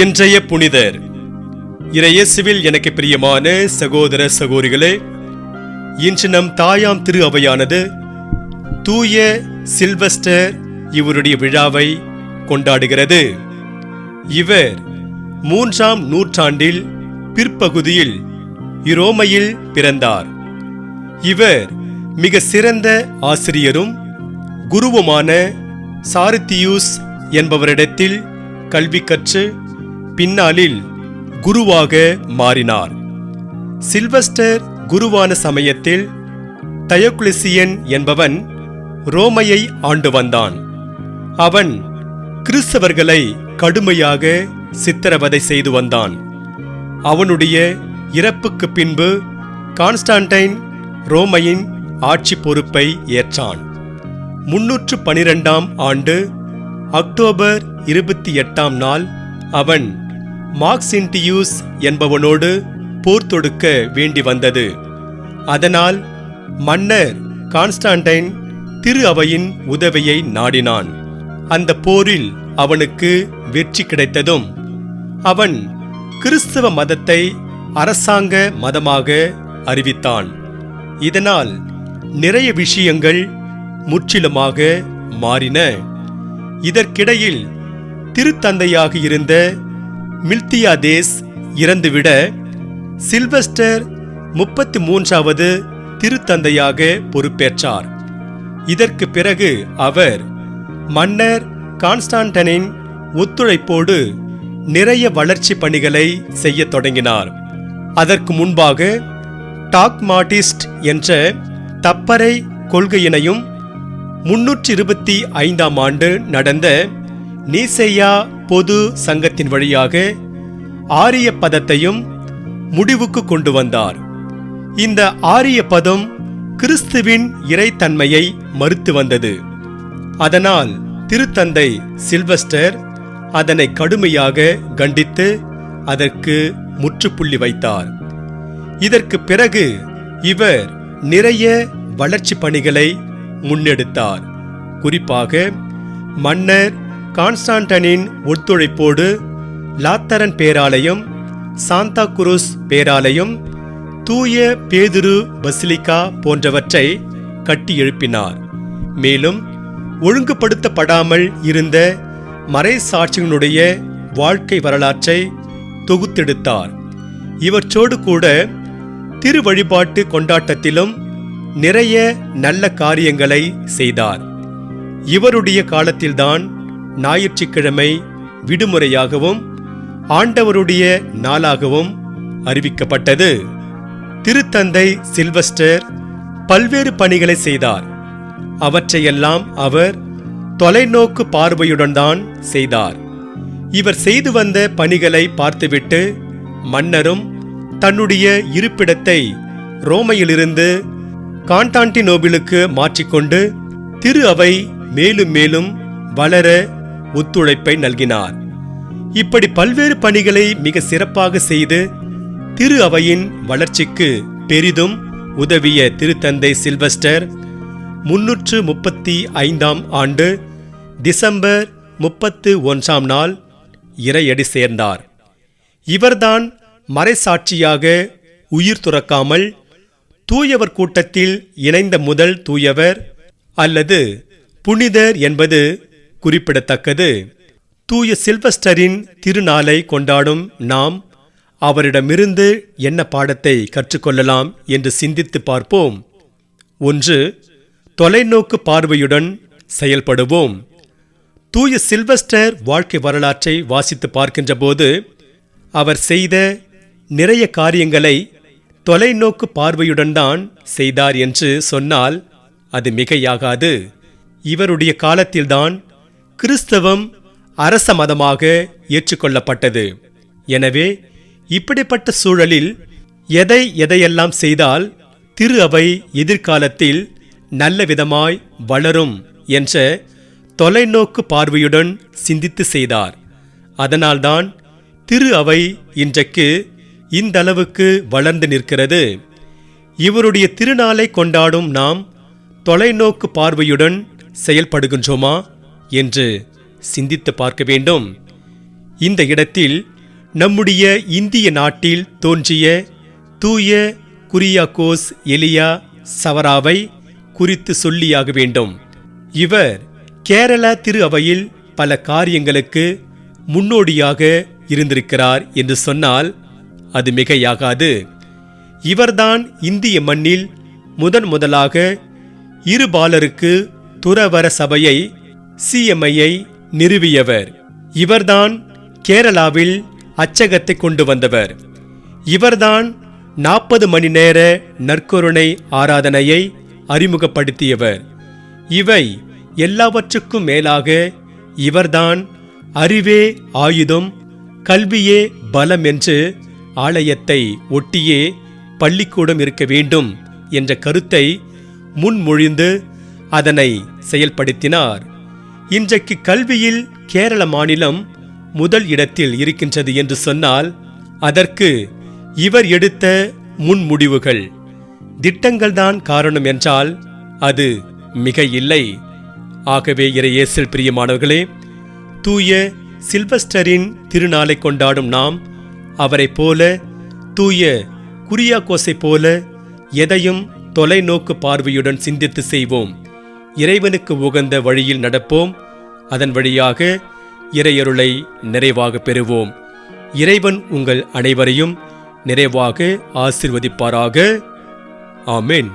இன்றைய புனிதர். இறையேசுவில் எனக்கு பிரியமான சகோதர சகோதரிகளே, இன்று நம் தாயாம் திரு அவையானது தூய சில்வஸ்டர் இவருடைய விழாவை கொண்டாடுகிறது. இவர் 3ஆம் நூற்றாண்டில் பிற்பகுதியில் ரோமையில் பிறந்தார். இவர் மிக சிறந்த ஆசிரியரும் குருவுமான சாரித்தியூஸ் என்பவரிடத்தில் கல்வி கற்று பின்னாளில் குருவாக மாறினார். சில்வஸ்டர் குருவான சமயத்தில் டயோக்ளேசியன் என்பவன் ரோமையை ஆண்டு வந்தான். அவன் கிறிஸ்தவர்களை கடுமையாக சித்திரவதை செய்து வந்தான். அவனுடைய இறப்புக்கு பின்பு கான்ஸ்டான்டைன் ரோமையின் ஆட்சி பொறுப்பை ஏற்றான். 312ஆம் ஆண்டு அக்டோபர் 28ஆம் நாள் அவன் மாக்சின்டியூஸ் என்பவனோடு போர் தொடுக்க வேண்டி வந்தது. அதனால் மன்னர் கான்ஸ்டான்டைன் திரு அவையின் உதவியை நாடினான். அந்த போரில் அவனுக்கு வெற்றி கிடைத்ததும் அவன் கிறிஸ்தவ மதத்தை அரசாங்க மதமாக அறிவித்தான். இதனால் நிறைய விஷயங்கள் முற்றிலுமாக மாறின. இதற்கிடையில் திருத்தந்தையாக இருந்த மில்தியாதேஸ் இறந்துவிட சில்வஸ்டர் 33வது திருத்தந்தையாக பொறுப்பேற்றார். இதற்கு பிறகு அவர் மன்னர் கான்ஸ்டான்டைனின் ஒத்துழைப்போடு நிறைய வளர்ச்சி பணிகளை செய்ய தொடங்கினார். அதற்கு முன்பாக டாக்மாட்டிஸ்ட் என்ற தப்பறை கொள்கையினையும் 325ஆம் ஆண்டு நடந்த நீசேயா பொது சங்கத்தின் வழியாக ஆரிய பதத்தையும் முடிவுக்கு கொண்டு வந்தார். இந்த ஆரிய பதம் கிறிஸ்துவின் இறைத்தன்மையை மறுத்து வந்தது. அதனால் திருத்தந்தை சில்வஸ்டர் அதனை கடுமையாக கண்டித்து அதற்கு முற்றுப்புள்ளி வைத்தார். இதற்கு பிறகு இவர் நிறைய வளர்ச்சி பணிகளை முன்னெடுத்தார். குறிப்பாக மன்னர் கான்ஸ்டான்டைனின் ஒத்துழைப்போடு லாத்தரன் பேராலயம், சாந்தா குரூஸ் பேராலயம், தூய பேதுரு பசிலிக்கா போன்றவற்றை கட்டி எழுப்பினார். மேலும் ஒழுங்குபடுத்தப்படாமல் இருந்த மறைசாட்சிகளுடைய வாழ்க்கை வரலாற்றை தொகுத்தெடுத்தார். இவற்றோடு கூட திரு வழிபாட்டு கொண்டாட்டத்திலும் நிறைய நல்ல காரியங்களை செய்தார். இவருடைய காலத்தில்தான் ஞாயிற்றுக்கிழமை விடுமுறையாகவும் ஆண்டவருடைய நாளாகவும் அறிவிக்கப்பட்டது. திருத்தந்தை சில்வஸ்டர் பல்வேறு பணிகளை செய்தார். அவற்றையெல்லாம் அவர் தொலைநோக்கு பார்வையுடன் தான் செய்தார். இவர் செய்து வந்த பணிகளை பார்த்துவிட்டு மன்னரும் தன்னுடைய இருப்பிடத்தை ரோமையிலிருந்து கான்ஸ்டான்டினோபிளுக்கு மாற்றிக்கொண்டு திரு அவை மேலும் மேலும் வளர ஒத்துழைப்பை நல்கினார். இப்படி பல்வேறு பணிகளை மிக சிறப்பாக செய்து திரு அவையின் வளர்ச்சிக்கு பெரிதும் உதவிய திருத்தந்தை சில்வஸ்டர் 335ஆம் ஆண்டு டிசம்பர் 31ஆம் நாள் இறையடி சேர்ந்தார். இவர்தான் மறைசாட்சியாக உயிர் துறக்காமல் தூயவர் கூட்டத்தில் இணைந்த முதல் தூயவர் அல்லது புனிதர் என்பது குறிப்பிடத்தக்கது. தூய சில்வஸ்டரின் திருநாளை கொண்டாடும் நாம் அவரிடமிருந்து என்ன பாடத்தை கற்றுக்கொள்ளலாம் என்று சிந்தித்து பார்ப்போம். 1. தொலைநோக்கு பார்வையுடன் செயல்படுவோம். தூய சில்வஸ்டர் வாழ்க்கை வரலாற்றை வாசித்து பார்க்கின்ற போது அவர் செய்த நிறைய காரியங்களை தொலைநோக்கு பார்வையுடன் தான் செய்தார் என்று சொன்னால் அது மிகையாகாது. இவருடைய காலத்தில்தான் கிறிஸ்தவம் அரச மதமாக ஏற்றுக்கொள்ளப்பட்டது. எனவே இப்படிப்பட்ட சூழலில் எதையெல்லாம் செய்தால் திரு அவை எதிர்காலத்தில் நல்ல விதமாய் வளரும் என்ற தொலைநோக்கு பார்வையுடன் சிந்தித்து செய்தார். அதனால்தான் திரு அவை இன்றைக்கு இந்த அளவுக்கு வளர்ந்து நிற்கிறது. இவருடைய திருநாளை கொண்டாடும் நாம் தொலைநோக்கு பார்வையுடன் செயல்படுகின்றோமா என்று சிந்தித்து பார்க்க வேண்டும். இந்த இடத்தில் நம்முடைய இந்திய நாட்டில் தோன்றிய தூய குரியாக்கோஸ் எலியா சவராவை குறித்து சொல்லியாக வேண்டும். இவர் கேரள திரு அவையில் பல காரியங்களுக்கு முன்னோடியாக இருந்திருக்கிறார் என்று சொன்னால் அது மிகையாகாது. இவர்தான் இந்திய மண்ணில் முதலாக இருபாலருக்கு துறவற சபையை சிஎம்ஐயை நிறுவியவர். இவர்தான் கேரளாவில் அச்சகத்தை கொண்டு வந்தவர். இவர்தான் 40 மணி நேர நற்கருணை ஆராதனையை அறிமுகப்படுத்தியவர். இவை எல்லாவற்றுக்கும் மேலாக இவர்தான் அறிவே ஆயுதம், கல்வியே பலம் என்று ஆலயத்தை ஒட்டியே பள்ளிக்கூடம் இருக்க வேண்டும் என்ற கருத்தை முன்மொழிந்து அதனை செயல்படுத்தினார். இன்றைக்கு கல்வியில் கேரள மாநிலம் முதல் இடத்தில் இருக்கின்றது என்று சொன்னால் அதற்கு இவர் எடுத்த முன்முடிவுகள், திட்டங்கள்தான் காரணம் என்றால் அது மிக இல்லை. ஆகவே இறையேசில் பிரியமானவர்களே, தூய சில்வஸ்டரின் திருநாளை கொண்டாடும் நாம் அவரைப் போல, தூய குரியாக்கோஸை போல எதையும் தொலைநோக்கு பார்வையுடன் சிந்தித்து செய்வோம். இறைவனுக்கு உகந்த வழியில் நடப்போம். அதன் வழியாக இறையருளை நிறைவாக பெறுவோம். இறைவன் உங்கள் அனைவரையும் நிறைவாக ஆசீர்வதிப்பாராக. ஆமென்.